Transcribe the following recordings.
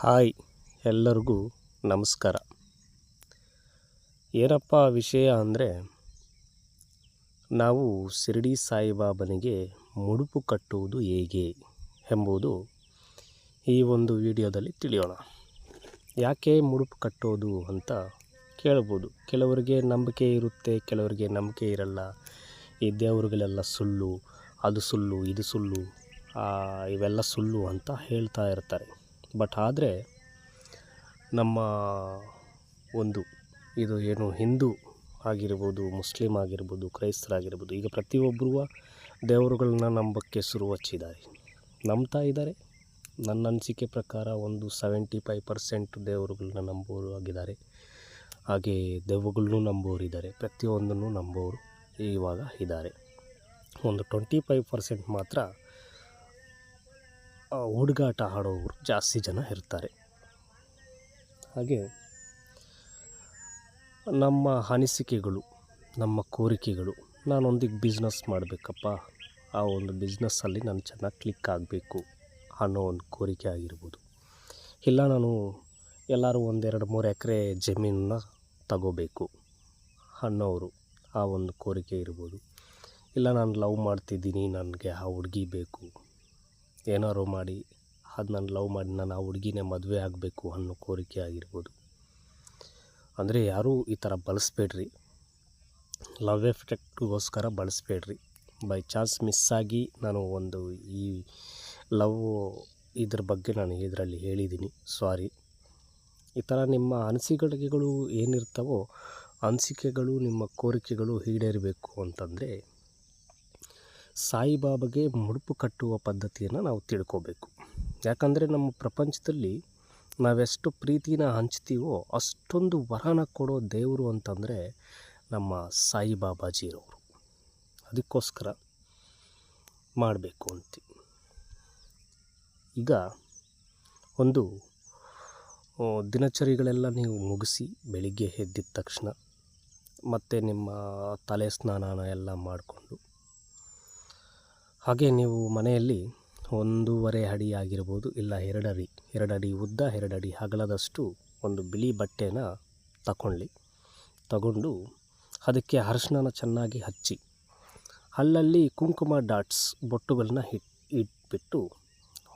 Hi, ಎಲ್ಲರಿಗೂ ನಮಸ್ಕಾರ. ಏನಪ್ಪ ವಿಷಯ ಅಂದರೆ, ನಾವು ಶಿರಡಿ ಸಾಯಿಬಾಬನಿಗೆ ಮುಡುಪು ಕಟ್ಟುವುದು ಹೇಗೆ ಎಂಬುದು ಈ ಒಂದು ವಿಡಿಯೋದಲ್ಲಿ ತಿಳಿಯೋಣ. ಯಾಕೆ ಮುಡುಪು ಕಟ್ಟೋದು ಅಂತ ಕೇಳ್ಬೋದು. ಕೆಲವರಿಗೆ ನಂಬಿಕೆ ಇರುತ್ತೆ, ಕೆಲವರಿಗೆ ನಂಬಿಕೆ ಇರಲ್ಲ. ಈ ದೇವರುಗಳೆಲ್ಲ ಸುಳ್ಳು, ಅದು ಸುಳ್ಳು, ಇದು ಸುಳ್ಳು, ಇವೆಲ್ಲ ಸುಳ್ಳು ಅಂತ ಹೇಳ್ತಾ ಇರ್ತಾರೆ. ಬಟ್ ಆದರೆ ನಮ್ಮ ಒಂದು ಇದು ಏನು ಹಿಂದೂ ಆಗಿರ್ಬೋದು, ಮುಸ್ಲಿಮ್ ಆಗಿರ್ಬೋದು, ಕ್ರೈಸ್ತರಾಗಿರ್ಬೋದು, ಈಗ ಪ್ರತಿಯೊಬ್ಬರೂ ದೇವರುಗಳನ್ನ ನಂಬಕ್ಕೆ ಶುರು ಹಚ್ಚಿದ್ದಾರೆ, ನಂಬ್ತಾ ಇದ್ದಾರೆ. ನನ್ನ ಅನಿಸಿಕೆ ಪ್ರಕಾರ ಒಂದು 75% ದೇವರುಗಳನ್ನ ನಂಬೋರು ಆಗಿದ್ದಾರೆ. ಹಾಗೆ ದೆವ್ವಗಳನ್ನೂ ನಂಬೋರಿದ್ದಾರೆ, ಪ್ರತಿಯೊಂದನ್ನು ನಂಬೋರು ಇವಾಗ ಇದ್ದಾರೆ. ಒಂದು 25% ಮಾತ್ರ ಹುಡುಗಾಟ ಆಡೋರು ಜಾಸ್ತಿ ಜನ ಇರ್ತಾರೆ. ಹಾಗೆ ನಮ್ಮ ಅನಿಸಿಕೆಗಳು, ನಮ್ಮ ಕೋರಿಕೆಗಳು, ನಾನೊಂದಿಗೆ ಬಿಸ್ನೆಸ್ ಮಾಡಬೇಕಪ್ಪ, ಆ ಒಂದು ಬಿಸ್ನೆಸ್ಸಲ್ಲಿ ನಾನು ಚೆನ್ನಾಗಿ ಕ್ಲಿಕ್ ಆಗಬೇಕು ಅನ್ನೋ ಒಂದು ಕೋರಿಕೆ ಆಗಿರ್ಬೋದು. ಇಲ್ಲ ನಾನು ಎಲ್ಲರೂ 1-2-3 ಎಕರೆ ಜಮೀನನ್ನ ತಗೋಬೇಕು ಅನ್ನೋರು ಆ ಒಂದು ಕೋರಿಕೆ ಇರ್ಬೋದು. ಇಲ್ಲ ನಾನು ಲವ್ ಮಾಡ್ತಿದ್ದೀನಿ, ನನಗೆ ಆ ಹುಡುಗಿ ಬೇಕು, ಏನಾರು ಮಾಡಿ ಅದು ನಾನು ಲವ್ ಮಾಡಿ ನಾನು ಆ ಹುಡುಗಿನೇ ಮದುವೆ ಆಗಬೇಕು ಅನ್ನೋ ಕೋರಿಕೆ ಆಗಿರ್ಬೋದು. ಅಂದರೆ ಯಾರೂ ಈ ಥರ ಬಳಸಬೇಡ್ರಿ, ಲವ್ ಎಫೆಕ್ಟ್ಗೋಸ್ಕರ ಬಳಸಬೇಡ್ರಿ. ಬೈ ಚಾನ್ಸ್ ಮಿಸ್ಸಾಗಿ ನಾನು ಒಂದು ಈ ಲವ್ ಇದ್ರ ಬಗ್ಗೆ ನಾನು ಇದರಲ್ಲಿ ಹೇಳಿದ್ದೀನಿ, ಸಾರಿ. ಈ ಥರ ನಿಮ್ಮ ಅನಿಸಿಕೆಗಳು ಏನಿರ್ತವೋ, ಅನಿಸಿಕೆಗಳು ನಿಮ್ಮ ಕೋರಿಕೆಗಳು ಈಡೇರಬೇಕು ಅಂತಂದರೆ ಸಾಯಿಬಾಬಾಗೆ ಮುಡುಪು ಕಟ್ಟುವ ಪದ್ಧತಿಯನ್ನು ನಾವು ತಿಳ್ಕೋಬೇಕು. ಯಾಕಂದರೆ ನಮ್ಮ ಪ್ರಪಂಚದಲ್ಲಿ ನಾವೆಷ್ಟು ಪ್ರೀತಿನ ಹಂಚ್ತೀವೋ ಅಷ್ಟೊಂದು ವರನ ಕೊಡೋ ದೇವರು ಅಂತಂದರೆ ನಮ್ಮ ಸಾಯಿಬಾಬಾಜಿರವರು. ಅದಕ್ಕೋಸ್ಕರ ಮಾಡಬೇಕು ಅಂತೀವಿ. ಈಗ ಒಂದು ದಿನಚರಿಗಳೆಲ್ಲ ನೀವು ಮುಗಿಸಿ ಬೆಳಿಗ್ಗೆ ಎದ್ದಿದ ತಕ್ಷಣ ಮತ್ತು ನಿಮ್ಮ ತಲೆ ಸ್ನಾನ ಎಲ್ಲ ಮಾಡಿಕೊಂಡು, ಹಾಗೆ ನೀವು ಮನೆಯಲ್ಲಿ 1.5 ಅಡಿ ಆಗಿರ್ಬೋದು, ಇಲ್ಲ 2 ಅಡಿ ಉದ್ದ 2 ಅಡಿ ಅಗಲದಷ್ಟು ಒಂದು ಬಿಳಿ ಬಟ್ಟೆನ ತಗೊಂಡು ಅದಕ್ಕೆ ಅರಿಶಿನ ಚೆನ್ನಾಗಿ ಹಚ್ಚಿ, ಅಲ್ಲಲ್ಲಿ ಕುಂಕುಮ ಡಾಟ್ಸ್ ಬೊಟ್ಟುಗಳನ್ನ ಇಟ್ಬಿಟ್ಟು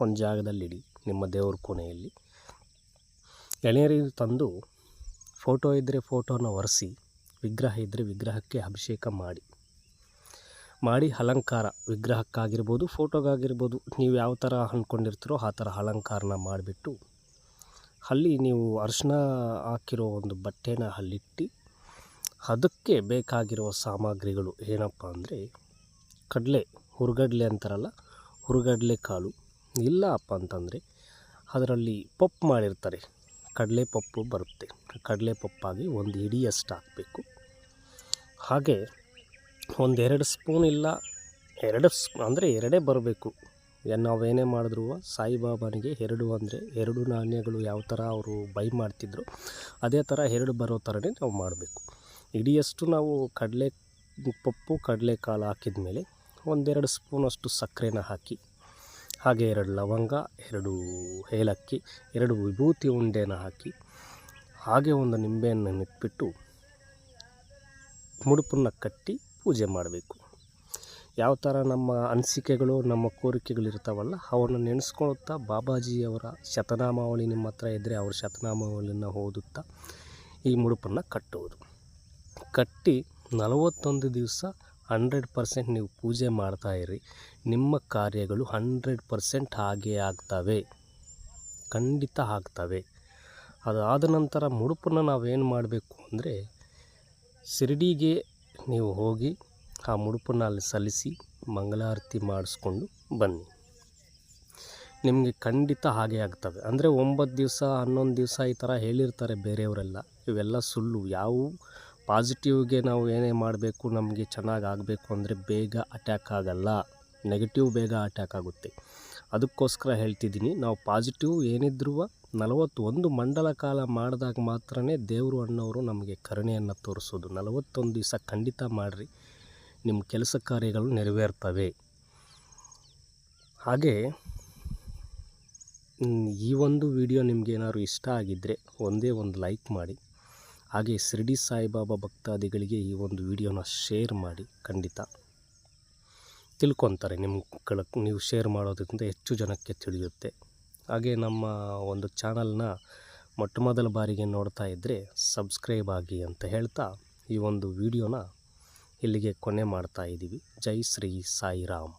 ಒಂದು ಜಾಗದಲ್ಲಿಡಿ. ನಿಮ್ಮ ದೇವ್ರ ಕೋಣೆಯಲ್ಲಿ ಎಳೆನೀರು ತಂದು, ಫೋಟೋ ಇದ್ದರೆ ಫೋಟೋನ ಒರೆಸಿ, ವಿಗ್ರಹ ಇದ್ದರೆ ವಿಗ್ರಹಕ್ಕೆ ಅಭಿಷೇಕ ಮಾಡಿ ಅಲಂಕಾರ, ವಿಗ್ರಹಕ್ಕಾಗಿರ್ಬೋದು, ಫೋಟೋಗಾಗಿರ್ಬೋದು, ನೀವು ಯಾವ ಥರ ಅಂದ್ಕೊಂಡಿರ್ತೀರೋ ಆ ಥರ ಅಲಂಕಾರನ ಮಾಡಿಬಿಟ್ಟು, ಅಲ್ಲಿ ನೀವು ಅರಿಶಿನ ಹಾಕಿರೋ ಒಂದು ಬಟ್ಟೆನ ಅಲ್ಲಿಟ್ಟು, ಅದಕ್ಕೆ ಬೇಕಾಗಿರುವ ಸಾಮಗ್ರಿಗಳು ಏನಪ್ಪ ಅಂದರೆ ಹುರುಗಡ್ಲೆ ಅಂತಾರಲ್ಲ, ಹುರುಗಡ್ಲೆ ಕಾಳು, ಇಲ್ಲ ಅಪ್ಪ ಅಂತಂದರೆ ಅದರಲ್ಲಿ ಪಪ್ಪು ಮಾಡಿರ್ತಾರೆ, ಕಡಲೆ ಪಪ್ಪು ಬರುತ್ತೆ, ಕಡಲೆ ಪಪ್ಪಾಗಿ 1 ಹಿಡಿಯಷ್ಟು ಹಾಕಬೇಕು. ಹಾಗೆ 1-2 ಸ್ಪೂನ್, ಇಲ್ಲ 2 ಬರಬೇಕು. ನಾವೇನೇ ಮಾಡಿದ್ರು ಸಾಯಿಬಾಬಾನಿಗೆ 2 ಅಂದರೆ 2 ನಾಣ್ಯಗಳು ಯಾವ ಥರ ಅವರು ಬೈ ಮಾಡ್ತಿದ್ರು ಅದೇ ಥರ 2 ಬರೋ ಥರನೇ ನಾವು ಮಾಡಬೇಕು. ಹಿಡಿಯಷ್ಟು ನಾವು ಕಡಲೆ ಪಪ್ಪು, ಕಡಲೆ ಕಾಳು ಹಾಕಿದ ಮೇಲೆ 1-2 ಸ್ಪೂನಷ್ಟು ಸಕ್ಕರೆನ ಹಾಕಿ, ಹಾಗೆ 2 ಲವಂಗ, 2 ಏಲಕ್ಕಿ, 2 ವಿಭೂತಿ ಉಂಡೆನ ಹಾಕಿ, ಹಾಗೆ ಒಂದು ನಿಂಬೆಹಣ್ಣನ್ನು ಇಟ್ಬಿಟ್ಟು ಮುಡುಪನ್ನು ಕಟ್ಟಿ ಪೂಜೆ ಮಾಡಬೇಕು. ಯಾವ ಥರ ನಮ್ಮ ಅನಿಸಿಕೆಗಳು, ನಮ್ಮ ಕೋರಿಕೆಗಳಿರ್ತಾವಲ್ಲ, ಅವನ್ನು ನೆನೆಸ್ಕೊಳ್ತಾ ಬಾಬಾಜಿಯವರ ಶತನಾಮಾವಳಿ ನಿಮ್ಮ ಹತ್ರ ಇದ್ದರೆ ಅವ್ರ ಶತನಾಮಾವಳಿಯನ್ನು ಓದುತ್ತಾ ಈ ಮುಡುಪನ್ನು ಕಟ್ಟುವುದು. ಕಟ್ಟಿ 41 ದಿವಸ 100% ನೀವು ಪೂಜೆ ಮಾಡ್ತಾಯಿರಿ. ನಿಮ್ಮ ಕಾರ್ಯಗಳು 100% ಹಾಗೇ ಆಗ್ತವೆ, ಖಂಡಿತ ಆಗ್ತವೆ. ಅದಾದ ನಂತರ ಮುಡುಪನ್ನು ನಾವೇನು ಮಾಡಬೇಕು ಅಂದರೆ, ಶಿರಡಿಗೆ ನೀವು ಹೋಗಿ ಆ ಮುಡುಪನ್ನು ಅಲ್ಲಿ ಸಲ್ಲಿಸಿ ಮಂಗಳಾರತಿ ಮಾಡಿಸ್ಕೊಂಡು ಬನ್ನಿ. ನಿಮಗೆ ಖಂಡಿತ ಹಾಗೆ ಆಗ್ತವೆ. ಅಂದರೆ 9 ದಿವಸ 11 ದಿವಸ ಈ ಥರ ಹೇಳಿರ್ತಾರೆ ಬೇರೆಯವರೆಲ್ಲ, ಇವೆಲ್ಲ ಸುಳ್ಳು. ಯಾವ ಪಾಸಿಟಿವ್ಗೆ ನಾವು ಏನೇ ಮಾಡಬೇಕು, ನಮಗೆ ಚೆನ್ನಾಗಿ ಆಗಬೇಕು ಅಂದರೆ ಬೇಗ ಅಟ್ಯಾಕ್ ಆಗಲ್ಲ, ನೆಗೆಟಿವ್ ಬೇಗ ಅಟ್ಯಾಕ್ ಆಗುತ್ತೆ. ಅದಕ್ಕೋಸ್ಕರ ಹೇಳ್ತಿದ್ದೀನಿ, ನಾವು ಪಾಸಿಟಿವ್ ಏನಿದ್ರೂ 41 ಮಂಡಲ ಕಾಲ ಮಾಡಿದಾಗ ಮಾತ್ರ ದೇವರು ಅನ್ನೋರು ನಮಗೆ ಕರುಣೆಯನ್ನು ತೋರಿಸೋದು. 41 ದಿವಸ ಖಂಡಿತ ಮಾಡಿರಿ, ನಿಮ್ಮ ಕೆಲಸ ಕಾರ್ಯಗಳು ನೆರವೇರ್ತವೆ. ಹಾಗೆ ಈ ಒಂದು ವಿಡಿಯೋ ನಿಮಗೇನಾದ್ರು ಇಷ್ಟ ಆಗಿದ್ದರೆ ಒಂದೇ ಒಂದು ಲೈಕ್ ಮಾಡಿ. ಹಾಗೆ ಶಿರ್ಡಿ ಸಾಯಿಬಾಬಾ ಭಕ್ತಾದಿಗಳಿಗೆ ಈ ಒಂದು ವಿಡಿಯೋನ ಶೇರ್ ಮಾಡಿ. ಖಂಡಿತ ತಿಳ್ಕೊತಾರೆ. ನೀವು ಶೇರ್ ಮಾಡೋದ್ರಿಂದ ಹೆಚ್ಚು ಜನಕ್ಕೆ ತಿಳಿಯುತ್ತೆ. ಹಾಗೆ ನಮ್ಮ ಒಂದು ಚಾನಲ್ನ ಮೊಟ್ಟಮೊದಲ ಬಾರಿಗೆ ನೋಡ್ತಾ ಇದ್ದರೆ ಸಬ್ಸ್ಕ್ರೈಬ್ ಆಗಿ ಅಂತ ಹೇಳ್ತಾ ಈ ಒಂದು ವಿಡಿಯೋನ ಇಲ್ಲಿಗೆ ಕೊನೆ ಮಾಡ್ತಾ ಇದ್ದೀವಿ. ಜೈ ಶ್ರೀ ಸಾಯಿರಾಮ್.